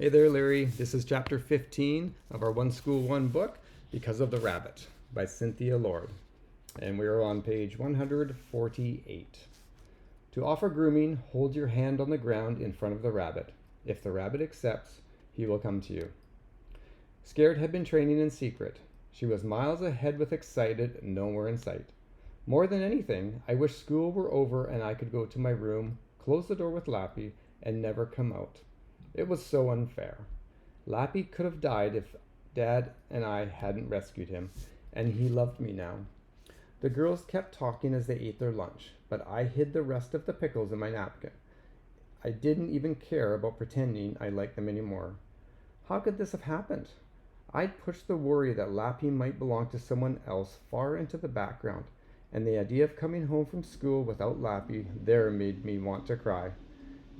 Hey there, Larry. This is chapter 15 of our One School, One Book, Because of the Rabbit by Cynthia Lord. And we are on page 148. To offer grooming, hold your hand on the ground in front of the rabbit. If the rabbit accepts, he will come to you. Scared had been training in secret. She was miles ahead with excited, nowhere in sight. More than anything, I wish school were over and I could go to my room, close the door with Lappy, and never come out. It was so unfair. Lappy could have died if Dad and I hadn't rescued him, and he loved me now. The girls kept talking as they ate their lunch, but I hid the rest of the pickles in my napkin. I didn't even care about pretending I liked them anymore. How could this have happened? I'd pushed the worry that Lappy might belong to someone else far into the background, and the idea of coming home from school without Lappy there made me want to cry.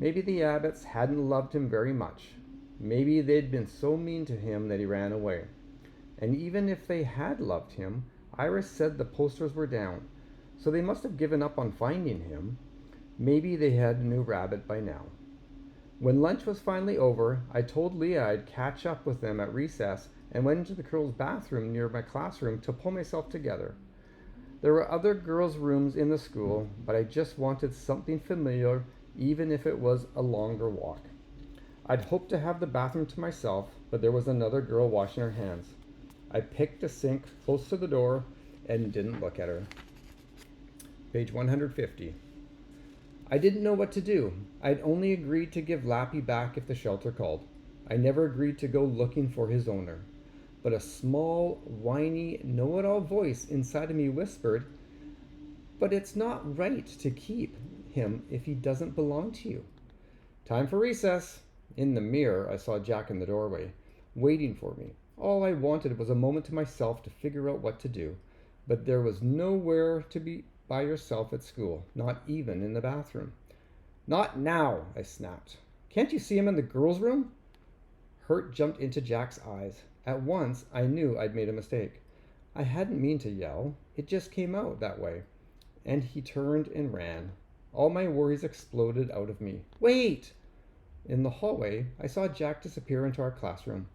Maybe the Abbotts hadn't loved him very much. Maybe they'd been so mean to him that he ran away. And even if they had loved him, Iris said the posters were down, so they must have given up on finding him. Maybe they had a new rabbit by now. When lunch was finally over, I told Leah I'd catch up with them at recess and went into the girls' bathroom near my classroom to pull myself together. There were other girls' rooms in the school, but I just wanted something familiar, even if it was a longer walk. I'd hoped to have the bathroom to myself, but there was another girl washing her hands. I picked a sink close to the door and didn't look at her. Page 150. I didn't know what to do. I'd only agreed to give Lappy back if the shelter called. I never agreed to go looking for his owner. But a small, whiny, know-it-all voice inside of me whispered, "But it's not right to keep him if he doesn't belong to you." Time for recess. In the mirror, I saw Jack in the doorway, waiting for me. All I wanted was a moment to myself to figure out what to do. But there was nowhere to be by yourself at school, not even in the bathroom. "Not now," I snapped. "Can't you see him in the girls' room?" Hurt jumped into Jack's eyes. At once, I knew I'd made a mistake. I hadn't meant to yell. It just came out that way. And he turned and ran. All my worries exploded out of me. "Wait!" In the hallway, I saw Jack disappear into our classroom.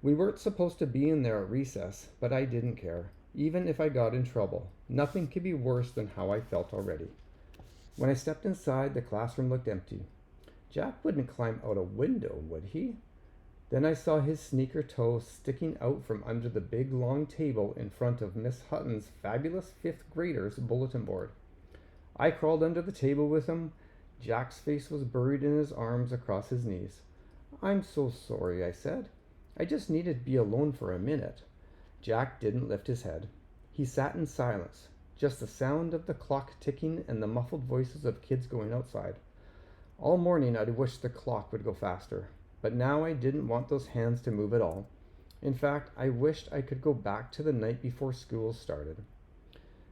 We weren't supposed to be in there at recess, but I didn't care. Even if I got in trouble, nothing could be worse than how I felt already. When I stepped inside, the classroom looked empty. Jack wouldn't climb out a window, would he? Then I saw his sneaker toe sticking out from under the big long table in front of Miss Hutton's fabulous fifth graders' bulletin board. I crawled under the table with him. Jack's face was buried in his arms across his knees. "I'm so sorry," I said. "I just needed to be alone for a minute." Jack didn't lift his head. He sat in silence, just the sound of the clock ticking and the muffled voices of kids going outside. All morning I'd wished the clock would go faster, but now I didn't want those hands to move at all. In fact, I wished I could go back to the night before school started.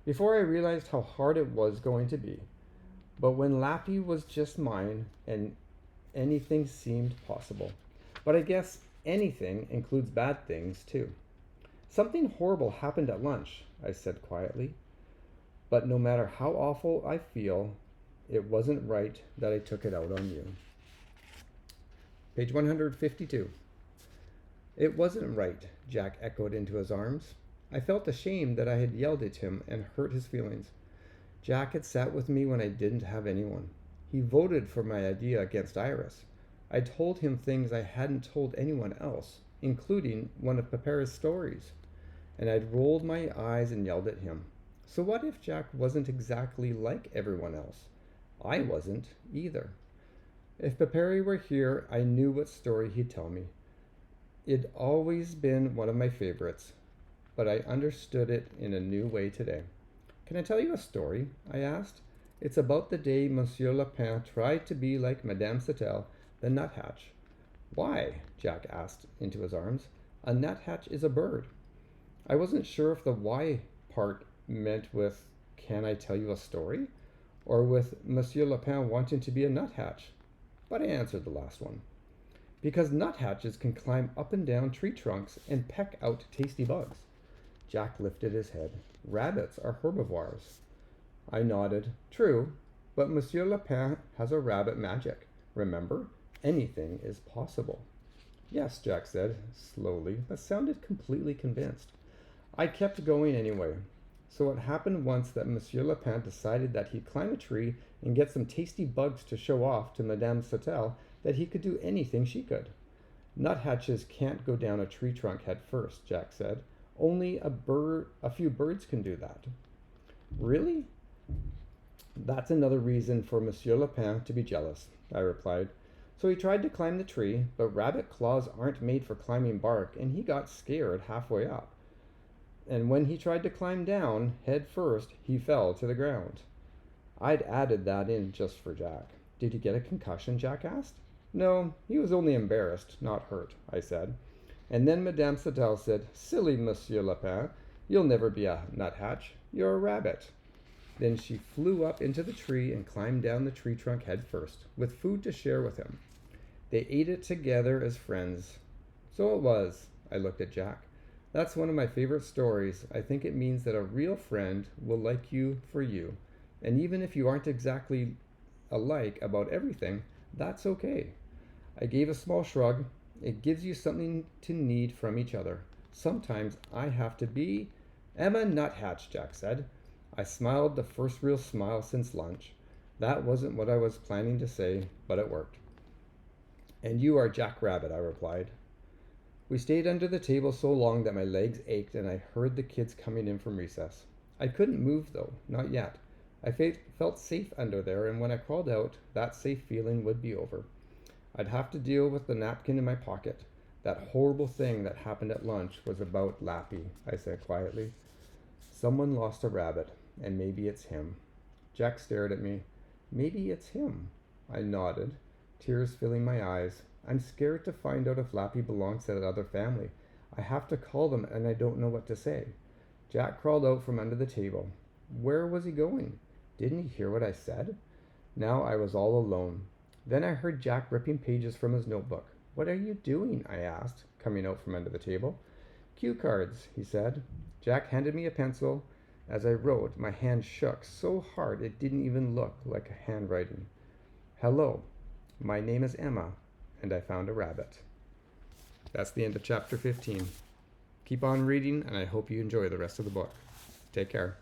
Before I realized how hard it was going to be. But when Lappy was just mine, and anything seemed possible. But I guess anything includes bad things too. "Something horrible happened at lunch," I said quietly. "But no matter how awful I feel, it wasn't right that I took it out on you." Page 152. "It wasn't right," Jack echoed into his arms. I felt ashamed that I had yelled at him and hurt his feelings. Jack had sat with me when I didn't have anyone. He voted for my idea against Iris. I told him things I hadn't told anyone else, including one of Pepera's stories. And I'd rolled my eyes and yelled at him. So what if Jack wasn't exactly like everyone else? I wasn't either. If Pepera were here, I knew what story he'd tell me. It'd always been one of my favorites, but I understood it in a new way today. "Can I tell you a story?" I asked. "It's about the day Monsieur Lapin tried to be like Madame Sattel, the nuthatch." "Why?" Jack asked into his arms. "A nuthatch is a bird." I wasn't sure if the why part meant with "Can I tell you a story?" or with Monsieur Lapin wanting to be a nuthatch. But I answered the last one. "Because nuthatches can climb up and down tree trunks and peck out tasty bugs." Jack lifted his head. "Rabbits are herbivores." I nodded. "True, but Monsieur Lapin has a rabbit magic. Remember, anything is possible." Yes, Jack said, slowly, but sounded completely convinced. I kept going anyway. So it happened once that Monsieur Lapin decided that he'd climb a tree and get some tasty bugs to show off to Madame Sautel that he could do anything she could. Nuthatches can't go down a tree trunk head first, Jack said. Only a few birds can do that. Really? That's another reason for Monsieur Lapin to be jealous, I replied. So he tried to climb the tree, but rabbit claws aren't made for climbing bark, and he got scared halfway up. And when he tried to climb down, head first, he fell to the ground. I'd added that in just for Jack. Did he get a concussion? Jack asked. No, he was only embarrassed, not hurt, I said. And then Madame Sautel said, Silly Monsieur Lapin, you'll never be a nuthatch. You're a rabbit. Then she flew up into the tree and climbed down the tree trunk head first, with food to share with him. They ate it together as friends. So it was. I looked at Jack. That's one of my favorite stories. I think it means that a real friend will like you for you. And even if you aren't exactly alike about everything, that's okay. I gave a small shrug. It gives you something to need from each other. Sometimes I have to be Emma Nuthatch, Jack said. I smiled the first real smile since lunch. That wasn't what I was planning to say, but it worked. And you are Jack Rabbit, I replied. We stayed under the table so long that my legs ached and I heard the kids coming in from recess. I couldn't move though, not yet. I felt safe under there, and when I crawled out, that safe feeling would be over. I'd have to deal with the napkin in my pocket. That horrible thing that happened at lunch was about Lappy, I said quietly. Someone lost a rabbit, and maybe it's him. Jack stared at me. Maybe it's him. I nodded, tears filling my eyes. I'm scared to find out if Lappy belongs to that other family. I have to call them, and I don't know what to say. Jack crawled out from under the table. Where was he going? Didn't he hear what I said? Now I was all alone. Then I heard Jack ripping pages from his notebook. What are you doing? I asked, coming out from under the table. Cue cards, he said. Jack handed me a pencil. As I wrote, my hand shook so hard it didn't even look like a handwriting. Hello, my name is Emma, and I found a rabbit. That's the end of chapter 15. Keep on reading, and I hope you enjoy the rest of the book. Take care.